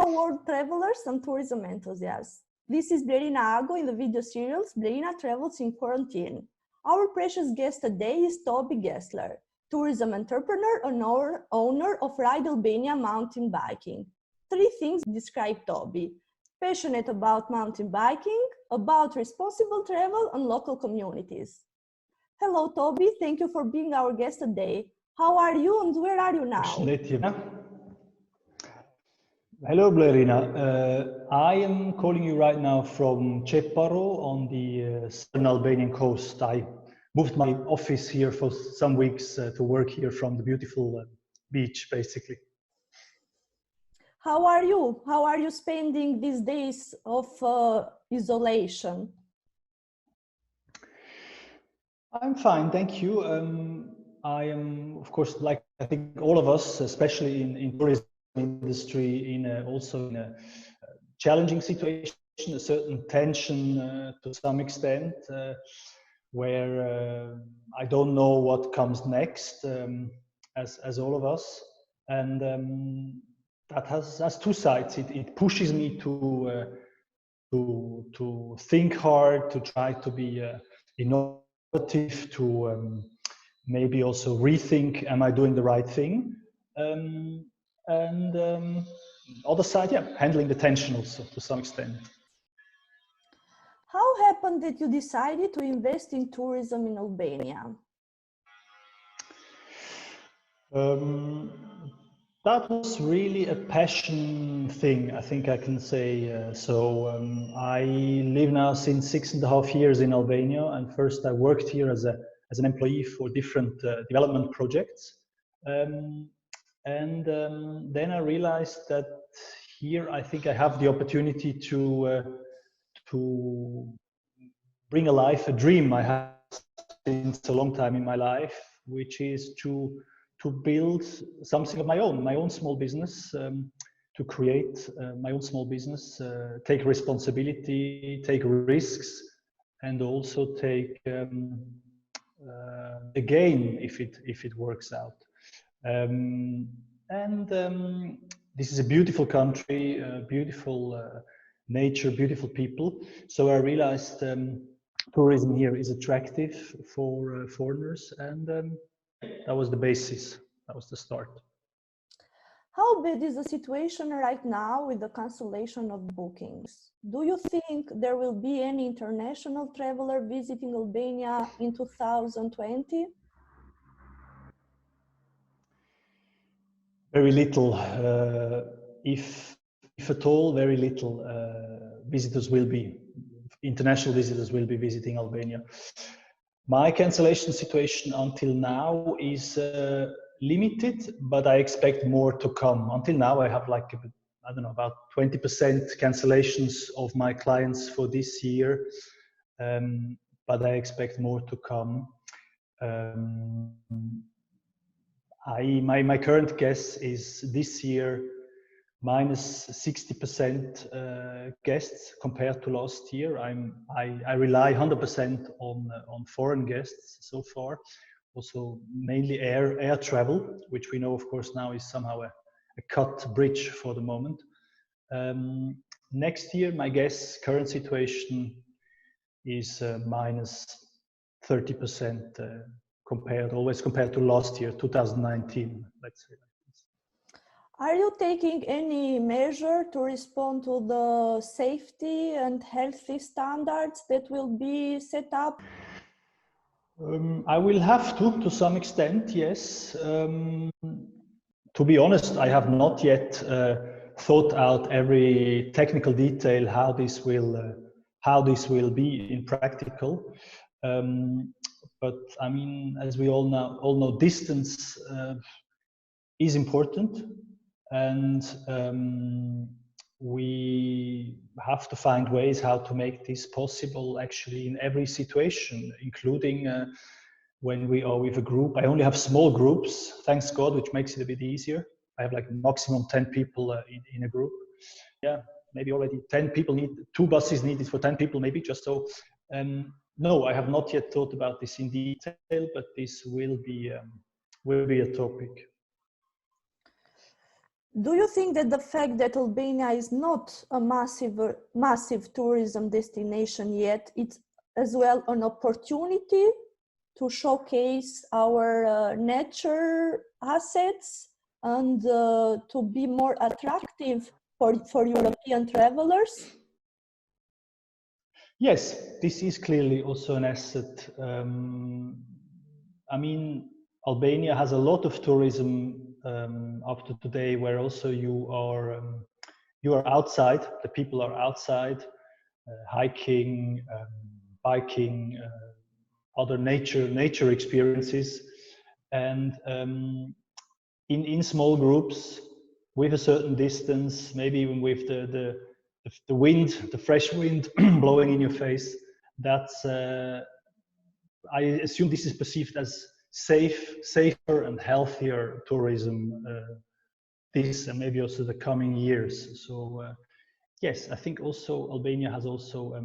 Hello world travelers and tourism enthusiasts. This is Blerina in the video series Blerina Travels in Quarantine. Our precious guest today is Tobi Gessler, tourism entrepreneur and owner of Active Albania mountain biking. Three things describe Tobi: passionate about mountain biking, about responsible travel and local communities. Hello Tobi, thank you for being our guest today. How are you and where are you now? Hello Blerina, I am calling you right now from Çfarë on the southern Albanian coast. I moved my office here for some weeks to work here from the beautiful beach, basically. How are you? How are you spending these days of isolation? I'm fine, thank you. I am, of course, like I think all of us, especially in tourism industry, also in a challenging situation, a certain tension to some extent, where I don't know what comes next, as all of us, and that has two sides. It pushes me to think hard, to try to be innovative, to maybe also rethink: am I doing the right thing? And other side, yeah, handling the tension also to some extent. How happened that you decided to invest in tourism in Albania? That was really a passion thing, I think I can say. I live now since 6.5 years in Albania, and first I worked here as an employee for different development projects. And then I realized that here I think I have the opportunity to bring alive a dream I have since a long time in my life, which is to build something of my own small business, to create my own small business, take responsibility, take risks, and also take the gain if it works out. This is a beautiful country, beautiful nature, beautiful people. So I realized tourism here is attractive for foreigners, and that was the basis. That was the start. How bad is the situation right now with the cancellation of bookings? Do you think there will be any international traveler visiting Albania in 2020? Very little, if at all, very little international visitors will be visiting Albania. My cancellation situation until now is limited, but I expect more to come. Until now, I have I don't know, about 20% cancellations of my clients for this year, but I expect more to come. My current guess is this year minus 60% guests compared to last year. I rely 100% on foreign guests so far, also mainly air travel, which we know, of course, now is somehow a cut bridge for the moment. Next year, my guess, current situation is minus 30%. Always compared to last year, 2019, let's say like this. Are you taking any measure to respond to the safety and healthy standards that will be set up? I will have to some extent, yes. To be honest, I have not yet thought out every technical detail how this will be in practical. But I mean, as we all know, distance is important, and we have to find ways how to make this possible actually in every situation, including when we are with a group. I only have small groups, thanks God, which makes it a bit easier. I have like maximum 10 people in a group. Yeah, maybe already 10 people need 2 buses needed for 10 people, maybe just so. No, I have not yet thought about this in detail, but this will be a topic. Do you think that the fact that Albania is not a massive tourism destination yet, it's as well an opportunity to showcase our nature assets and to be more attractive for European travelers? Yes, this is clearly also an asset. I mean, Albania has a lot of tourism up to today, where also you are outside. The people are outside, hiking, biking, other nature experiences, and in small groups with a certain distance, maybe even with the wind, the fresh wind blowing in your face. That's I assume this is perceived as safer and healthier tourism this and maybe also the coming years. So yes, I think also Albania has also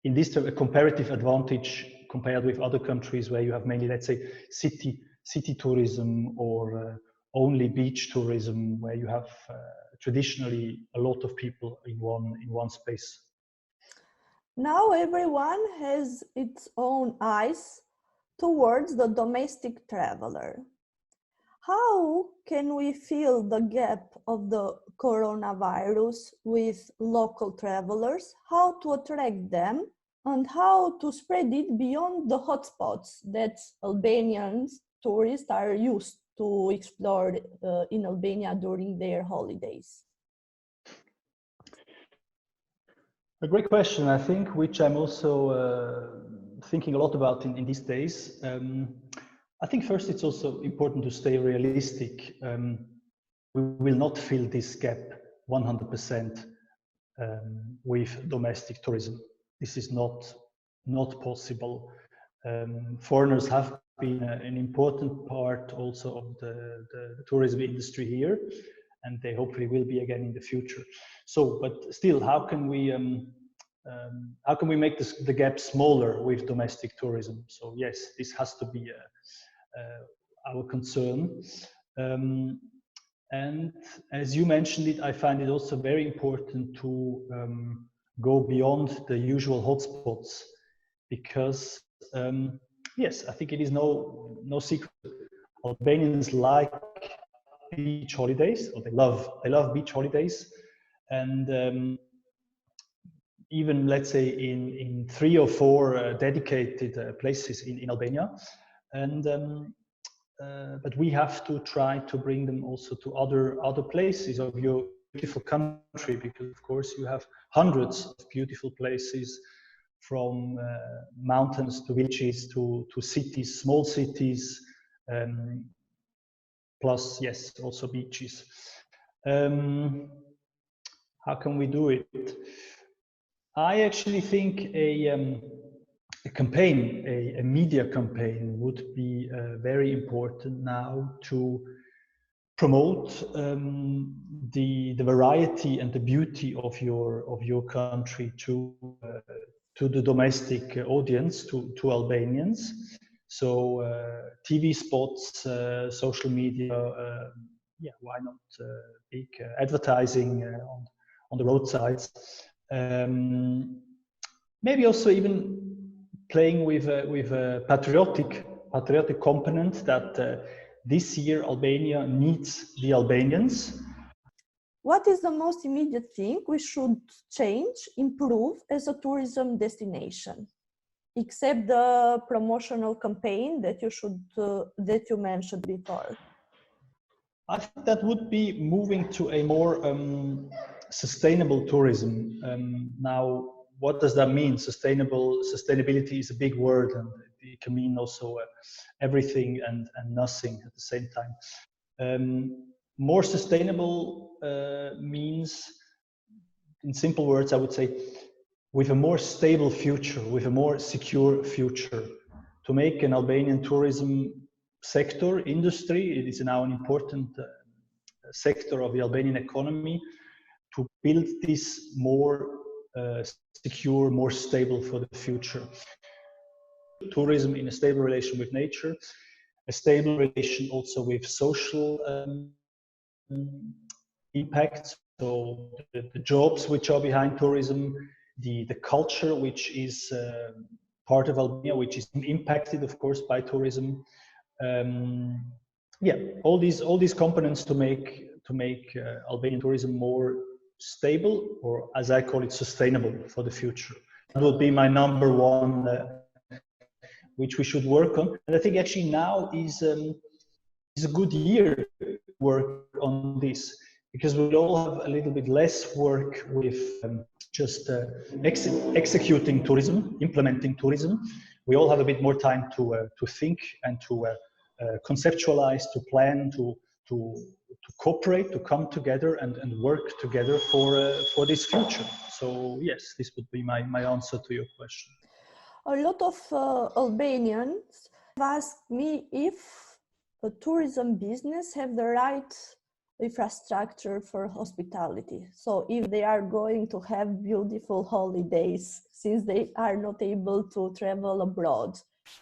in this term a comparative advantage compared with other countries where you have mainly, let's say, city tourism or only beach tourism, where you have traditionally a lot of people in one space. Now everyone has its own eyes towards the domestic traveler. How can we fill the gap of the coronavirus with local travelers? How to attract them and how to spread it beyond the hotspots that Albanians tourists are used to explore in Albania during their holidays? A great question, I think, which I'm also thinking a lot about in these days. I think first it's also important to stay realistic. We will not fill this gap 100% with domestic tourism. This is not possible. Foreigners have been an important part also of the tourism industry here, and they hopefully will be again in the future. So, but still, how can we make the gap smaller with domestic tourism? So yes, this has to be our concern. And as you mentioned it, I find it also very important to go beyond the usual hotspots, because yes, I think it is no secret. Albanians like beach holidays, or they love beach holidays, and even, let's say, in 3 or 4 dedicated places in Albania, and but we have to try to bring them also to other places of your beautiful country, because of course you have hundreds of beautiful places, from mountains to beaches to cities, small cities, plus yes, also beaches. How can we do it? I actually think a campaign, a media campaign, would be very important now to promote the variety and the beauty of your country to the domestic audience, to Albanians. So TV spots, social media, yeah, why not big advertising on the roadsides. Maybe also even playing with a patriotic component that this year Albania needs the Albanians. What is the most immediate thing we should change, improve as a tourism destination, except the promotional campaign that you mentioned before? I think that would be moving to a more sustainable tourism. Now, what does that mean? Sustainability is a big word, and it can mean also everything and nothing at the same time. More sustainable means, in simple words, I would say, with a more stable future, with a more secure future, to make an Albanian tourism sector, industry, it is now an important sector of the Albanian economy, to build this more secure, more stable for the future. Tourism in a stable relation with nature, a stable relation also with social impacts. So the jobs which are behind tourism, the culture which is part of Albania, which is impacted, of course, by tourism. Yeah, all these components to make Albanian tourism more stable, or as I call it, sustainable for the future. That would be my number one, which we should work on. And I think actually now is a good year to work on this, because we'll all have a little bit less work with just executing tourism, implementing tourism. We all have a bit more time to think and to conceptualize, to plan, to cooperate, to come together and work together for this future. So yes, this would be my answer to your question. A lot of Albanians have asked me if the tourism business have the right infrastructure for hospitality. So if they are going to have beautiful holidays, since they are not able to travel abroad.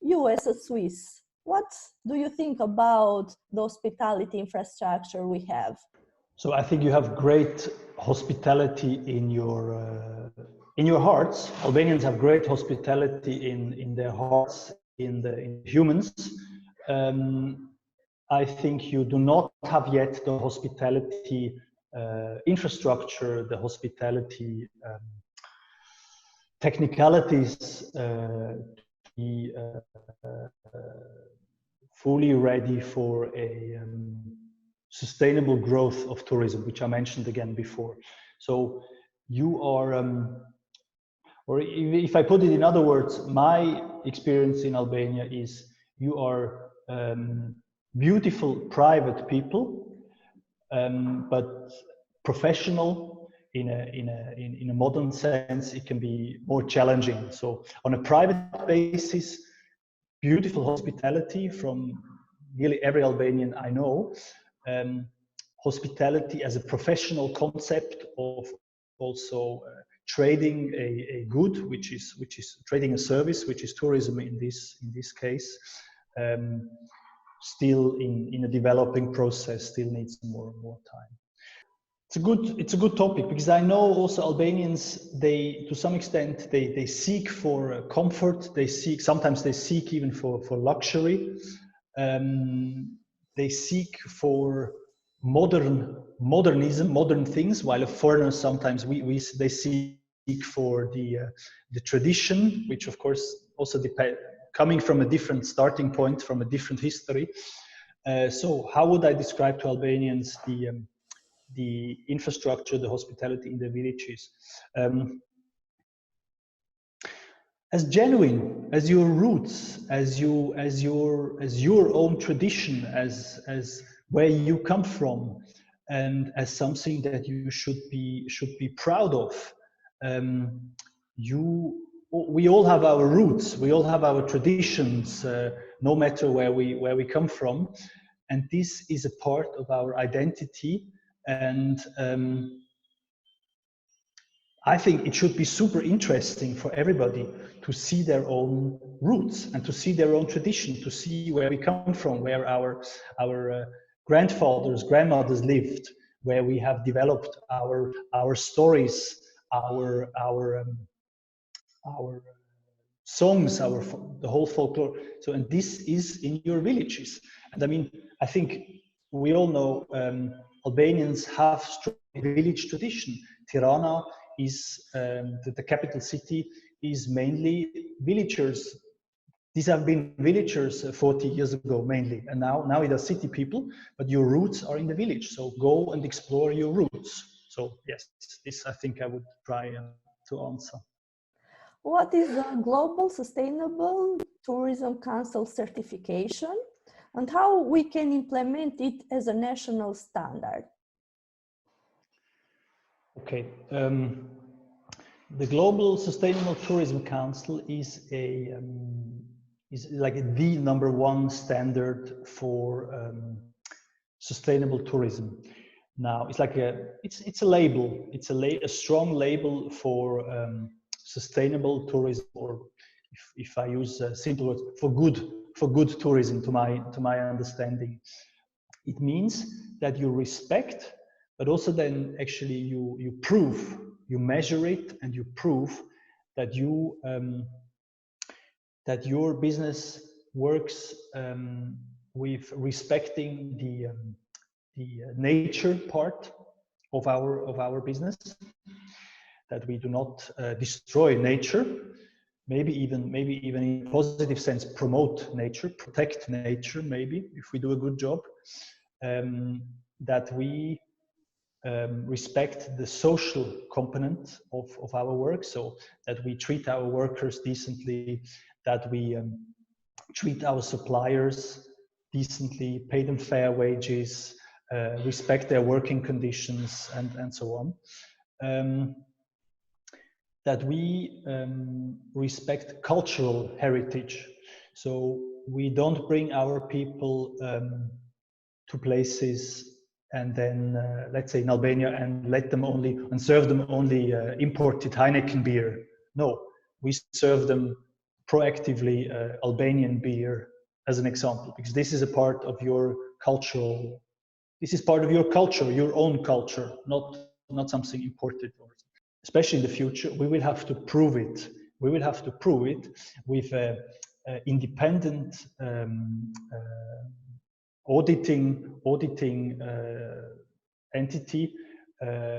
You as a Swiss, what do you think about the hospitality infrastructure we have? So I think you have great hospitality in your hearts. Albanians have great hospitality in their hearts, in humans. I think you do not have yet the hospitality infrastructure, the hospitality technicalities to be fully ready for a sustainable growth of tourism, which I mentioned again before. So you are, or if I put it in other words, my experience in Albania is you are beautiful private people, but professional in a modern sense, it can be more challenging. So on a private basis, beautiful hospitality from nearly every Albanian I know. Hospitality as a professional concept of also trading a good, which is trading a service, which is tourism in this case. Still in a developing process, still needs more time. It's a good topic, because I know also Albanians, they to some extent they seek for comfort, sometimes they seek even for luxury, they seek for modernism, modern things, while foreigners sometimes they seek for the tradition, which of course also coming from a different starting point, from a different history. So how would I describe to Albanians the infrastructure, the hospitality in the villages? As genuine, as your roots, as your own tradition, as where you come from, and as something that you should be proud of. We all have our roots, we all have our traditions, no matter where we come from, and this is a part of our identity. And I think it should be super interesting for everybody to see their own roots and to see their own tradition, to see where we come from, where our grandfathers, grandmothers lived, where we have developed our stories, our songs, the whole folklore. So, and this is in your villages. And I mean, I think we all know Albanians have strong village tradition. Tirana is the capital city, is mainly villagers. These have been villagers 40 years ago mainly, and now it are city people, but your roots are in the village. So go and explore your roots. So yes, this I think I would try to answer. What is the Global Sustainable Tourism Council certification, and how we can implement it as a national standard? Okay, the Global Sustainable Tourism Council is like the #1 standard for sustainable tourism. Now it's like it's a label. It's a strong label for sustainable tourism, or if I use simple words, for good tourism, to my understanding. It means that you respect, but also then actually you prove, you measure it, and you prove that you that your business works with respecting the nature part of our business, that we do not destroy nature, maybe even in a positive sense promote nature, protect nature, maybe if we do a good job, that we respect the social component of our work, so that we treat our workers decently, that we treat our suppliers decently, pay them fair wages, respect their working conditions, and so on. That we respect cultural heritage. So we don't bring our people to places and then, let's say in Albania, and serve them only imported Heineken beer. No, we serve them proactively Albanian beer, as an example, because this is a part of your cultural. This is part of your culture, your own culture, not something imported. Especially in the future, we will have to prove it. We will have to prove it with an independent auditing entity,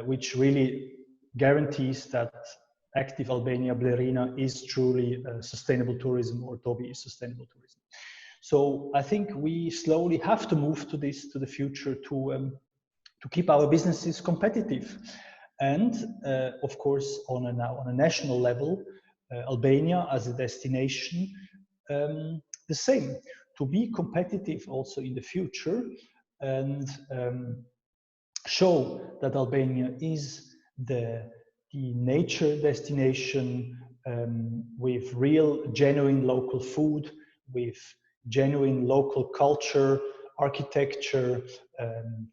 which really guarantees that Active Albania Blerina is truly sustainable tourism, or Tobi is sustainable tourism. So I think we slowly have to move to the future to keep our businesses competitive. And of course, on a national level, Albania as a destination, the same, to be competitive also in the future, and show that Albania is the nature destination, with real, genuine local food, with genuine local culture, architecture,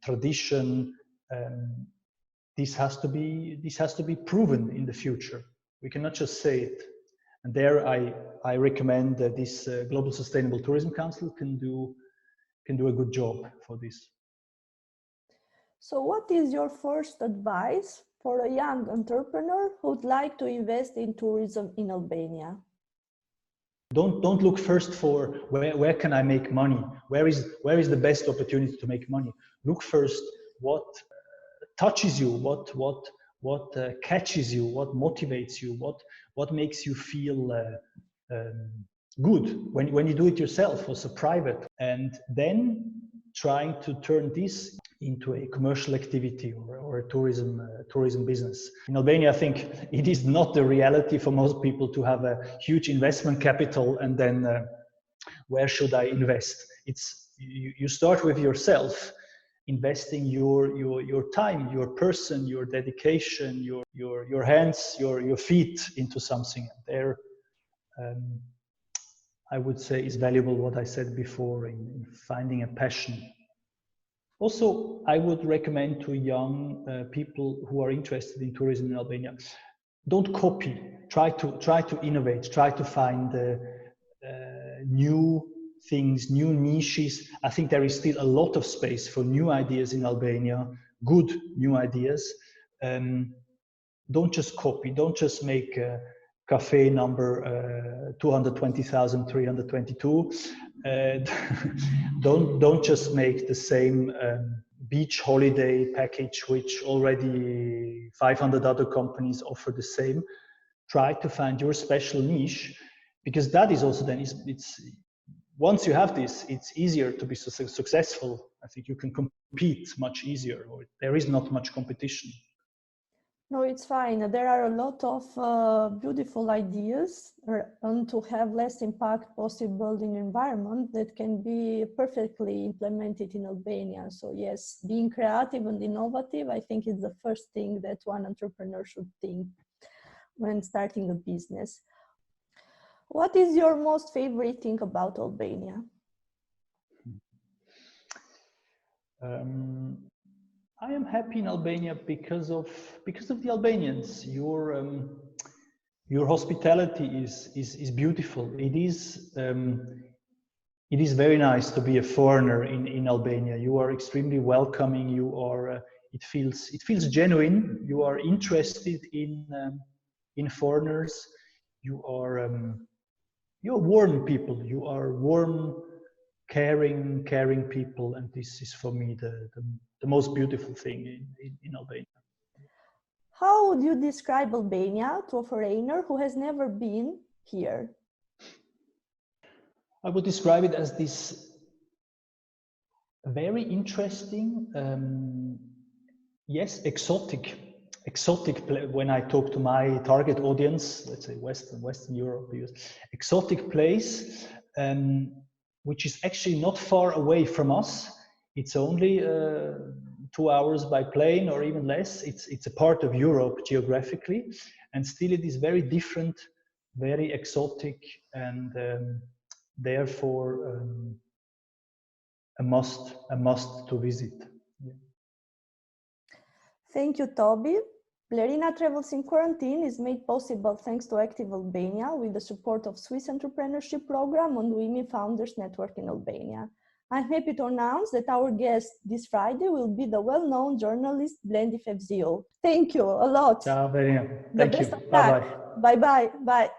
tradition. This has to be proven in the future. We cannot just say it. And there, I recommend that this Global Sustainable Tourism Council can do a good job for this. So, what is your first advice for a young entrepreneur who would like to invest in tourism in Albania? Don't look first for where can I make money? Where is the best opportunity to make money? Look first what touches you, what catches you, what motivates you, what makes you feel good when you do it yourself, also private, and then trying to turn this into a commercial activity or a tourism business. In Albania, I think it is not the reality for most people to have a huge investment capital and then where should I invest? It's you start with yourself, investing your time, your person, your dedication, your hands, your feet into something. There, I would say, is valuable what I said before in finding a passion. Also, I would recommend to young people who are interested in tourism in Albania, don't copy. Try to innovate. Try to find new things, new niches. I think there is still a lot of space for new ideas in Albania, good new ideas. Don't just copy. Don't just make cafe number 220,322. Don't just make the same beach holiday package which already 500 other companies offer the same. Try to find your special niche, because that is also then it's once you have this, it's easier to be successful. I think you can compete much easier, or there is not much competition. No, it's fine. There are a lot of beautiful ideas and to have less impact possible in the environment that can be perfectly implemented in Albania. So yes, being creative and innovative, I think is the first thing that one entrepreneur should think when starting a business. What is your most favorite thing about Albania? I am happy in Albania because of the Albanians. Your hospitality is beautiful. It is it is very nice to be a foreigner in Albania. You are extremely welcoming. You are. It feels genuine. You are interested in foreigners. You're warm people. You are warm, caring people, and this is for me the most beautiful thing in Albania. How would you describe Albania to a foreigner who has never been here? I would describe it as this very interesting, yes, exotic. When I talk to my target audience, let's say Western Europe, exotic place, which is actually not far away from us. It's only 2 hours by plane or even less. It's a part of Europe geographically, and still it is very different, very exotic, and therefore a must to visit. Yeah. Thank you, Tobi. Blerina Travels in Quarantine is made possible thanks to Active Albania with the support of Swiss Entrepreneurship Program and Women Founders Network in Albania. I'm happy to announce that our guest this Friday will be the well-known journalist Blendi Fevziu. Thank you a lot. Ciao, Blerina. Thank you. Bye-bye. Bye-bye. Bye.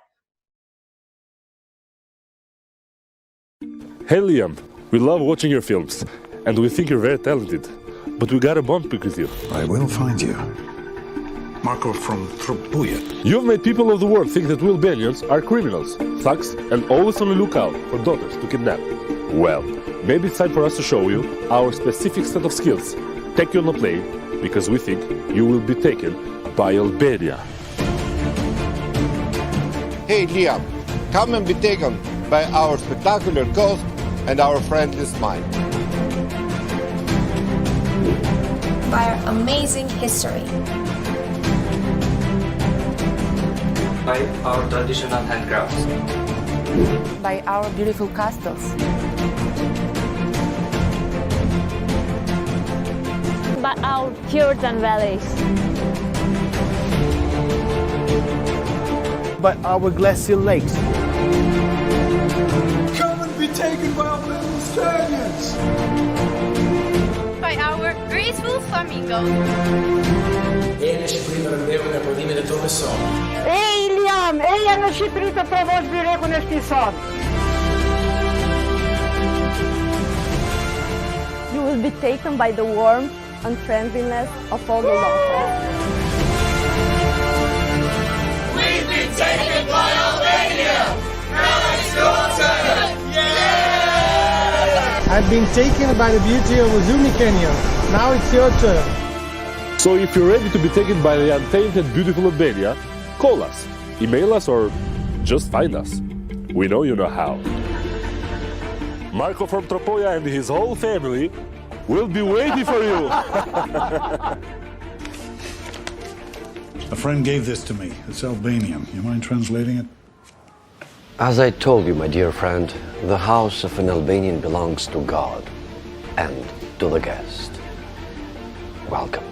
Hey Liam, we love watching your films, and we think you're very talented, but we got a bond pick with you. I will find you. Marco from Tropuja. You've made people of the world think that we Albanians are criminals, thugs, and always on the lookout for daughters to kidnap. Well, maybe it's time for us to show you our specific set of skills. Take you on a plane, because we think you will be taken by Albania. Hey Liam, come and be taken by our spectacular coast and our friendly smile. By our amazing history. By our traditional handcrafts. By our beautiful castles. By our fjords and valleys. By our glacial lakes. Come and be taken by our Mediterraneans. By our graceful flamingos. Ej, Liam, eja në Shqipëri të provosh byrekun e shtisot. You will be taken by the warmth and friendliness of all the locals. We've been taken by Albania! Now it's your turn! Yeah! I've been taken by the beauty of Uzumi Canyon. Now it's your turn. So if you're ready to be taken by the untainted, beautiful Albania, call us, email us, or just find us. We know you know how. Marco from Tropuja and his whole family will be waiting for you. A friend gave this to me. It's Albanian. You mind translating it? As I told you, my dear friend, the house of an Albanian belongs to God and to the guest. Welcome.